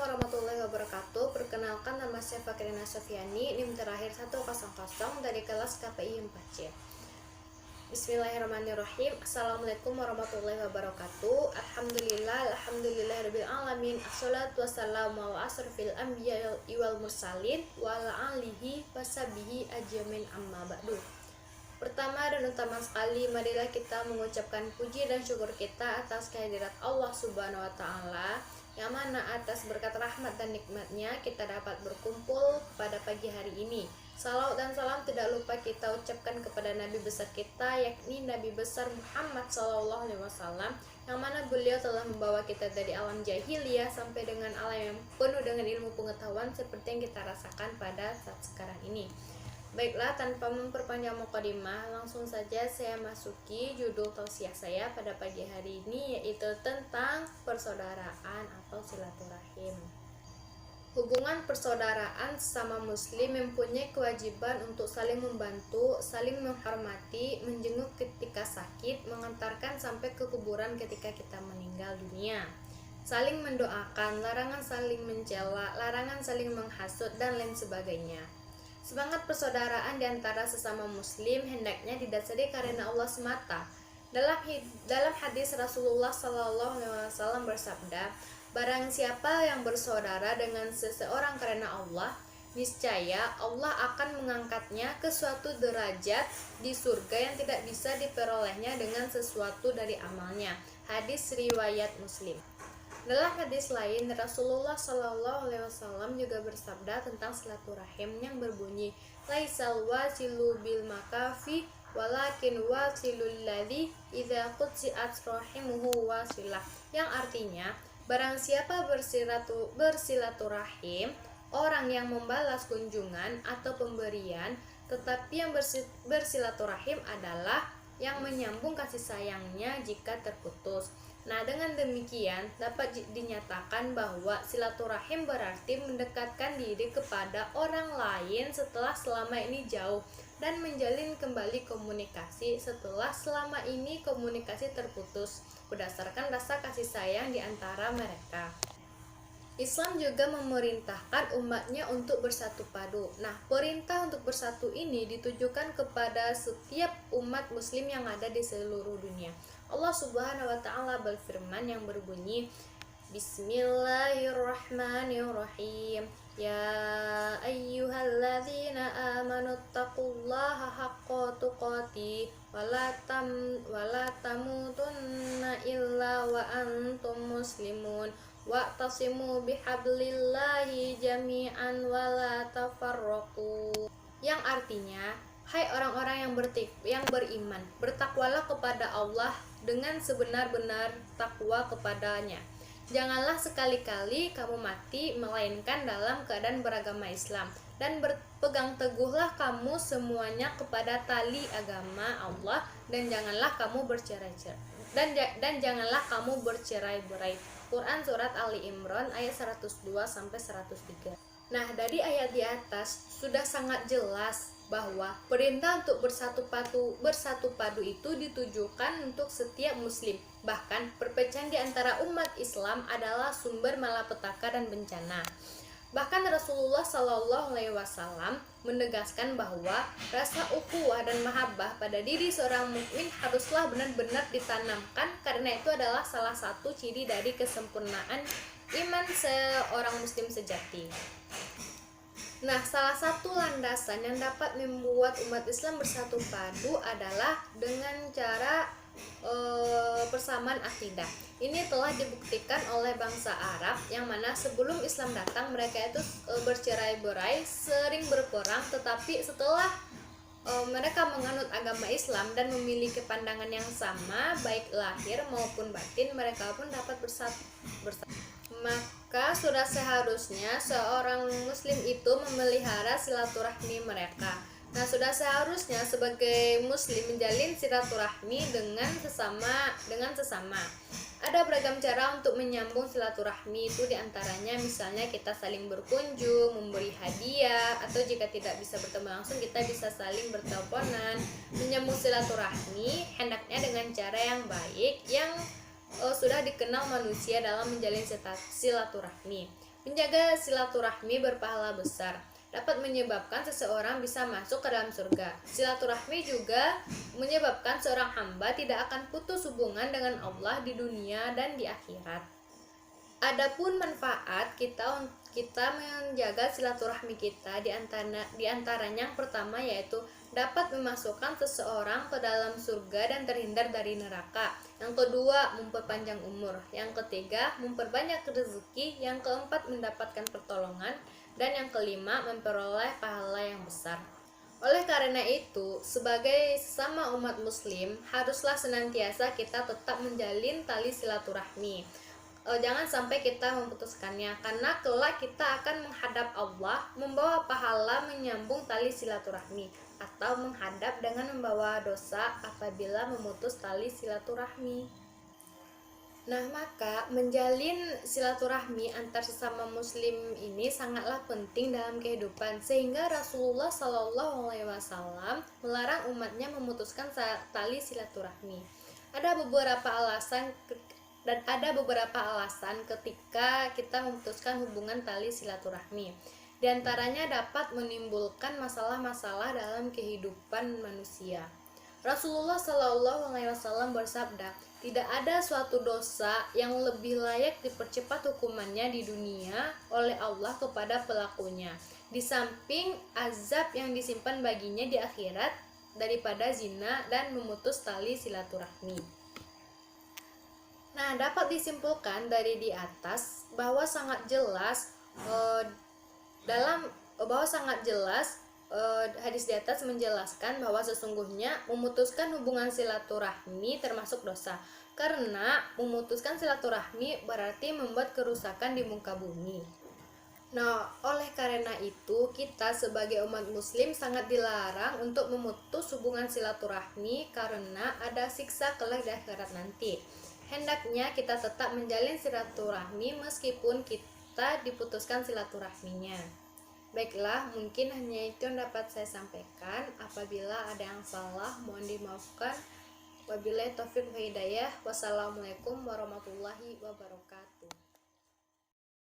warahmatullahi wabarakatuh. Perkenalkan, nama saya Fakrina Sofiani, NIM terakhir 100 dari kelas KPI 4C. Bismillahirrahmanirrahim. Assalamualaikum warahmatullahi wabarakatuh. Alhamdulillahirabbil alamin. Assalatu wassalamu ala asrofil anbiya'i wal mursalin wa ala alihi washabihi ajmain, amma ba'du. Pertama dan utama sekali, marilah kita mengucapkan puji dan syukur kita atas kehadirat Allah Subhanahu wa Ta'ala, yang mana atas berkat rahmat dan nikmatnya kita dapat berkumpul pada pagi hari ini. Salawat dan salam tidak lupa kita ucapkan kepada Nabi besar kita, yakni Nabi besar Muhammad SAW, yang mana beliau telah membawa kita dari alam jahiliyah sampai dengan alam yang penuh dengan ilmu pengetahuan seperti yang kita rasakan pada saat sekarang ini. Baiklah, tanpa memperpanjang mukadimah, langsung saja saya masuki judul tausiah saya pada pagi hari ini, yaitu tentang persaudaraan atau silaturahim. Hubungan persaudaraan sesama muslim mempunyai kewajiban untuk saling membantu, saling menghormati, menjenguk ketika sakit, mengantarkan sampai ke kuburan ketika kita meninggal dunia, saling mendoakan, larangan saling mencela, larangan saling menghasut, dan lain sebagainya. Semangat persaudaraan di antara sesama muslim hendaknya didasari karena Allah semata. Dalam hadis Rasulullah SAW bersabda, barang siapa yang bersaudara dengan seseorang karena Allah, niscaya Allah akan mengangkatnya ke suatu derajat di surga yang tidak bisa diperolehnya dengan sesuatu dari amalnya. Hadis riwayat Muslim. Dalam hadis lain, Rasulullah SAW juga bersabda tentang silaturahim yang berbunyi, laisal wasilu bil makafi walakin wasilul ladzi idza qudsi'at rahimuhu wasilah, yang artinya barang siapa bersilaturahim, orang yang membalas kunjungan atau pemberian, tetapi yang bersilaturahim adalah yang menyambung kasih sayangnya jika terputus. Nah, dengan demikian dapat dinyatakan bahwa silaturahim berarti mendekatkan diri kepada orang lain setelah selama ini jauh, dan menjalin kembali komunikasi setelah selama ini komunikasi terputus berdasarkan rasa kasih sayang di antara mereka. Islam juga memerintahkan umatnya untuk bersatu padu. Nah, perintah untuk bersatu ini ditujukan kepada setiap umat muslim yang ada di seluruh dunia. Allah Subhanahu wa Ta'ala berfirman yang berbunyi, Bismillahirrahmanirrahim. Ya ayyuhalladzina amanu taqullaha haqqa tuqatih wa la tamutunna illa wa antum muslimun wa'tasimu bihablillahi jami'an wa la tafarraqu, yang artinya, hai orang-orang yang beriman, bertakwalah kepada Allah dengan sebenar-benar takwa kepadanya. Janganlah sekali-kali kamu mati melainkan dalam keadaan beragama Islam, dan berpegang teguhlah kamu semuanya kepada tali agama Allah, dan janganlah kamu bercerai-cerai janganlah kamu bercerai-berai. Quran Surat Ali Imran ayat 102-103. Nah, dari ayat di atas sudah sangat jelas bahwa perintah untuk bersatu padu itu ditujukan untuk setiap muslim. Bahkan perpecahan di antara umat Islam adalah sumber malapetaka dan bencana. Bahkan Rasulullah SAW menegaskan bahwa rasa ukhuwah dan mahabbah pada diri seorang mukmin haruslah benar-benar ditanamkan, karena itu adalah salah satu ciri dari kesempurnaan iman seorang muslim sejati. Nah, salah satu landasan yang dapat membuat umat Islam bersatu padu adalah dengan cara persamaan akidah. Ini telah dibuktikan oleh bangsa Arab, yang mana sebelum Islam datang mereka itu bercerai-berai, sering berperang, tetapi setelah mereka menganut agama Islam dan memiliki pandangan yang sama baik lahir maupun batin, mereka pun dapat bersatu. Maka sudah seharusnya seorang muslim itu memelihara silaturahmi mereka. Nah, sudah seharusnya sebagai muslim menjalin silaturahmi dengan sesama. Ada beragam cara untuk menyambung silaturahmi itu, diantaranya misalnya kita saling berkunjung, memberi hadiah, atau jika tidak bisa bertemu langsung kita bisa saling berteleponan. Menyambung silaturahmi hendaknya dengan cara yang baik yang sudah dikenal manusia dalam menjalin silaturahmi. Menjaga silaturahmi berpahala besar, dapat menyebabkan seseorang bisa masuk ke dalam surga. Silaturahmi juga menyebabkan seorang hamba tidak akan putus hubungan dengan Allah di dunia dan di akhirat. Adapun manfaat kita menjaga silaturahmi kita di antaranya yang pertama yaitu dapat memasukkan seseorang ke dalam surga dan terhindar dari neraka. Yang kedua, memperpanjang umur. Yang ketiga, memperbanyak rezeki. Yang keempat, mendapatkan pertolongan. Dan yang kelima, memperoleh pahala yang besar. Oleh karena itu, sebagai sesama umat muslim, haruslah senantiasa kita tetap menjalin tali silaturahmi. Jangan sampai kita memutuskannya, karena kelak kita akan menghadap Allah membawa pahala menyambung tali silaturahmi, atau menghadap dengan membawa dosa apabila memutus tali silaturahmi. Nah, maka menjalin silaturahmi antar sesama muslim ini sangatlah penting dalam kehidupan, sehingga Rasulullah SAW melarang umatnya memutuskan tali silaturahmi. Ada beberapa alasan ketika kita memutuskan hubungan tali silaturahmi. Di antaranya dapat menimbulkan masalah-masalah dalam kehidupan manusia. Rasulullah SAW bersabda, tidak ada suatu dosa yang lebih layak dipercepat hukumannya di dunia oleh Allah kepada pelakunya, di samping azab yang disimpan baginya di akhirat daripada zina dan memutus tali silaturahmi. Nah, dapat disimpulkan dari di atas bahwa sangat jelas hadis di atas menjelaskan bahwa sesungguhnya memutuskan hubungan silaturahmi termasuk dosa, karena memutuskan silaturahmi berarti membuat kerusakan di muka bumi. Nah, oleh karena itu kita sebagai umat muslim sangat dilarang untuk memutus hubungan silaturahmi karena ada siksa kelak di akhirat nanti. Hendaknya kita tetap menjalin silaturahmi meskipun kita diputuskan silaturahminya. Baiklah, mungkin hanya itu yang dapat saya sampaikan. Apabila ada yang salah, mohon dimaafkan. Wabillahi taufiq wa hidayah. Wassalamualaikum warahmatullahi wabarakatuh.